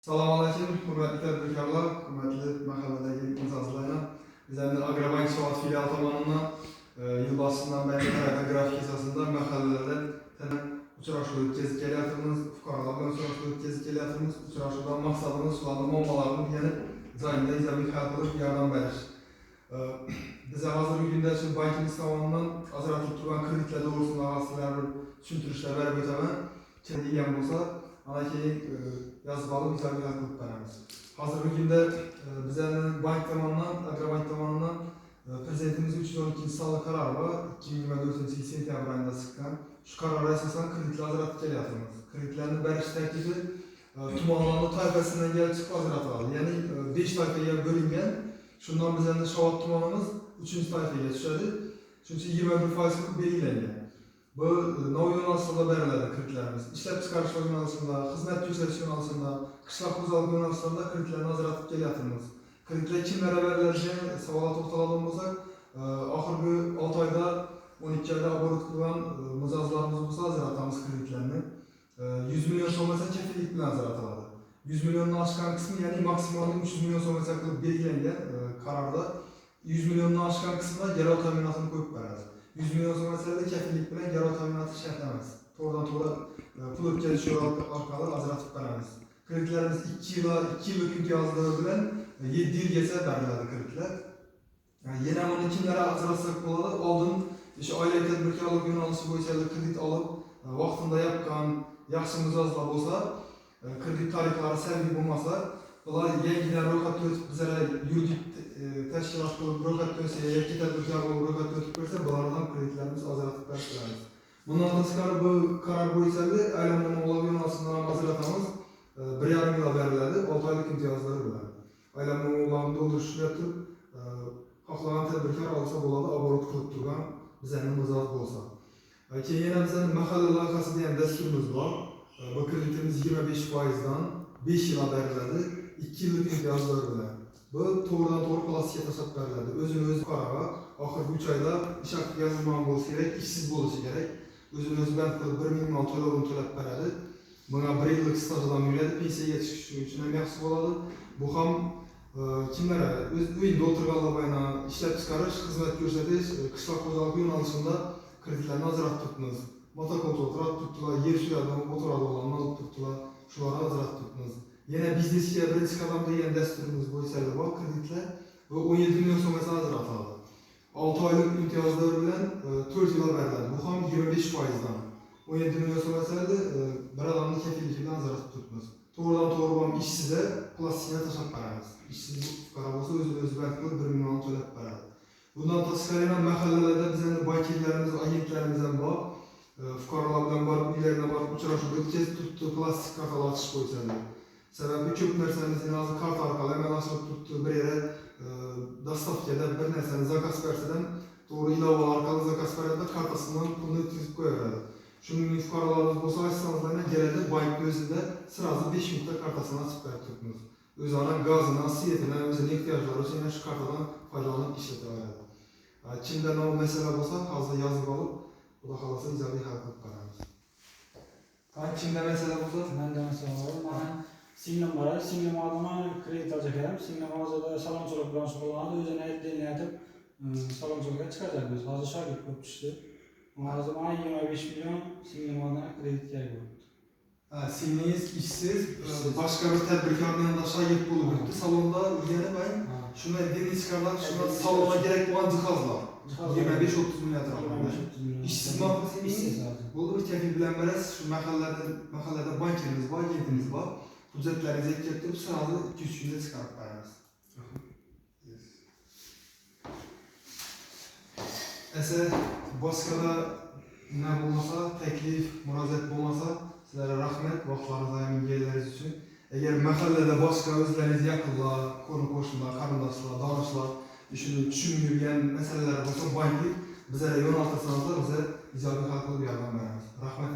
Assalomu alaykum, hurmatli tadbirkorlar, hurmatli mahalladagi imtiyozlarlar. Bizning Agrobank Soat filiali tomonidan yil boshidan beri grafik asosida mahallalarda uchrashuv o'tkazib kelyapmiz, fuqarolar bilan uchrashuv o'tkazib kelyapmiz. Uchrashuvdan maqsadimiz ularning muammolarini o'rganib, joyida ijobiy hal qilib yordam berish. Biz hozirgi kunda shu bankimiz tomonidan ajratilib turgan kreditlar to'g'risida asoslar tushuntirishlar berib o'taman. Kim degan bo'lsa, ana keyin yazib olib ijobiy hal qilib beramiz. Hozirgi kunda bizning bank tomonidan, Agrobank tomonidan Prezidentimiz 312 sonli qarori bor, 2024 yil sentyabr oyida chiqqan. Shu qarorga asosan kreditlar ajratib kelyapmiz. Kreditlarni berish tartibi tumanlarning toifasidan kelib chiqib ajratiladi. Ya'ni 5 toifaga bo'lingan. Shundan bizning Shovot tumanimiz 3-toifaga tushadi. Chunki 21% qilib belgilangan. Bu nov yo'nalishlarda beriladi kreditlarimiz. Ishlab chiqarish yo'nalishida, xizmat ko'rsatish yo'nalishida, qishloq xo'jalik yo'nalishlarida kreditlarni ajratib kelyapmiz. Kreditlar kimlarga beriladigan savolga to'xtaladigan bo'lsak, oxirgi 6 oyda 12 oyda oborot qilgan mijozlarimiz bo'lsa ajratamiz kreditlarni. 100 million so'mgacha kefillik bilan ajratiladi. 100 milliondan oshgan qismi, ya'ni maksimal 300 million so'mgacha qilib belgilangan qarorda 100 milliondan oshgan qismida garov ta'minotini qo'yib beradi. 100 million so'mgacha kefillik bilan garov ta'minoti shart emas. To'g'ridan-to'g'ri pul o'tkazish orqali ajratib beramiz. Kreditlarimiz 2 yillik imtiyozlar bilan 7 yilgacha beriladi kreditlar. Yana buni kimlarga ajratsak bo'ladi? Oldin o'sha oilaviy tadbirkorlik yo'nalishi bo'yicha kredit olib, vaqtida yapgan, yaxshi mijozlar bo'lsa, kredit tariflari salbiy bo'lmasa, bular yangidan ro'yxatga o'tib bizlar yuridik tashkilot qilib ro'yxatga o'tsa, yoki tadbirkor bo'lib ro'yxatga o'tib ko'rsa, bulardan kreditlarimiz ajratib beramiz. Bundan tashqari bu qaror bo'yicha aylanma yo'nalishidan ajratamiz. 1,5 yil beriladi, 6 oylik imtiyozlar bilan. Aylanma yo'lini to'ldirishga turib, xohlagan tadbirkor olsa bo'ladi, oborot qilib turgan bizning mijoz bo'lsa. Keyin yana bizning mahalla loyihasi degan dasturimiz bor. Bu kreditimiz 25% dan 5 yil beriladi, 2 yillik imtiyozlar bilan. Bu to'g'ridan-to'g'ri plastikga tashlab beriladi. O'zini-o'zi qaraga, oxirgi 3 oyda ish haqi yozilmagan bo'lishi kerak, ishsiz bo'lishi kerak. O'zini-o'zi band qilib 1 minimal to'lovini to'lab beradi. Buna 1 yillik stajdan yuradi, pensiyaga chiqish uchun ham yaxshi bo'ladi. Bu ham kimlar o'z uyida o'tirganlar bilan ishlab chiqarish, xizmat ko'rsatish, qishloq xo'jaligi yo'nalishida kreditlarni ajratib turibmiz. Motokultura turibdilar, yer suyada o'tiradiganlarni olib turibdilar, shularni ajratib turibmiz. Yana biznesga birinchi qadam degan dasturimiz bo'yicha bor kreditlar va 17 million so'mgacha ajratiladi. 6 oylik imtiyozlar bilan 4 yil beriladi. Bu ham 25% dan. 17 million so'mgacha bir odamni kefillik bilan ajratib turibmiz. To'g'ridan-to'g'ri ham ishsiz plastikni tashlab beramiz. Ishsiz fuqaro bo'lsa o'zi band qilib 1 million to'lab beradi. Bundan tashqari ham mahallalarda bizning banklarimiz, agentlarimiz ham bor. Fuqarolar bilan borib, uylarına borib uchrashuv o'tkazib turibdi, plastik kartalar ochish bo'yicha. Sababi ko'p narsamizni hozir karta orqali amalashib turibdi. Bir yere dastavkada bir narsani zakaz bersadan, to'g'ri ilovalar orqali zakaz beradi, kartasidan pulni o'tkazib qo'yadi. Shuning fuqarolarimiz bo'lsa, aytsanizlar, keladi bankning o'zida sirazi 5 minutda kartasini ochib berib turibmiz. O'zlari gazini, svetini, o'zining ehtiyojlari uchun shu kartadan foydalanib ishlata oladi. Kimda nima masala bo'lsa, hozir yozib olib, xudo xolasa ijobiy hal qilib beramiz. Kimda masala bo'lsa, menda masala bor. Men singlim bor, singlim oldima kredit olacak edim. Singlim hozirda salonchilik bilan shug'ullanadi, o'zini aytdini aytib, salonchilikka chiqardi. Hozir shogird bo'lib tushdi. Hozir men 25 million singlim oldidan kredit kerak bo'ldi. Singlingiz ishsiz, boshqa bir tadbirkorning yanında shogird bo'lib o'tdi. Salonda o'rganib, shunday diniy chiqarlar, shunday salonga kerak bo'lgan jihozlar. 25-30 million atrofida. İşsizmi? İşsiz. Bu bir kefil bilen berasiz, şu mahallada bankirimiz bor, agentimiz bor. Hujjatlaringizni keltirib, sirali 2-3 kunda chiqarib beramiz. Esa boshqada nima bo'lmasa, taklif, murojaat bo'lmasa, sizlarga rahmat, vaqtlaringizni ayirganingiz uchun. Agar mahallada boshqa o'zlaringiz yaqinlar, qo'ni-qo'shnilar, qarindoshlar, donishlar shuni tushunmagan masalalar bo'lsa, banklik bizlarga yo'naltirsanizlar, biz ijobiy hal qilib yordam beramiz. Rahmat.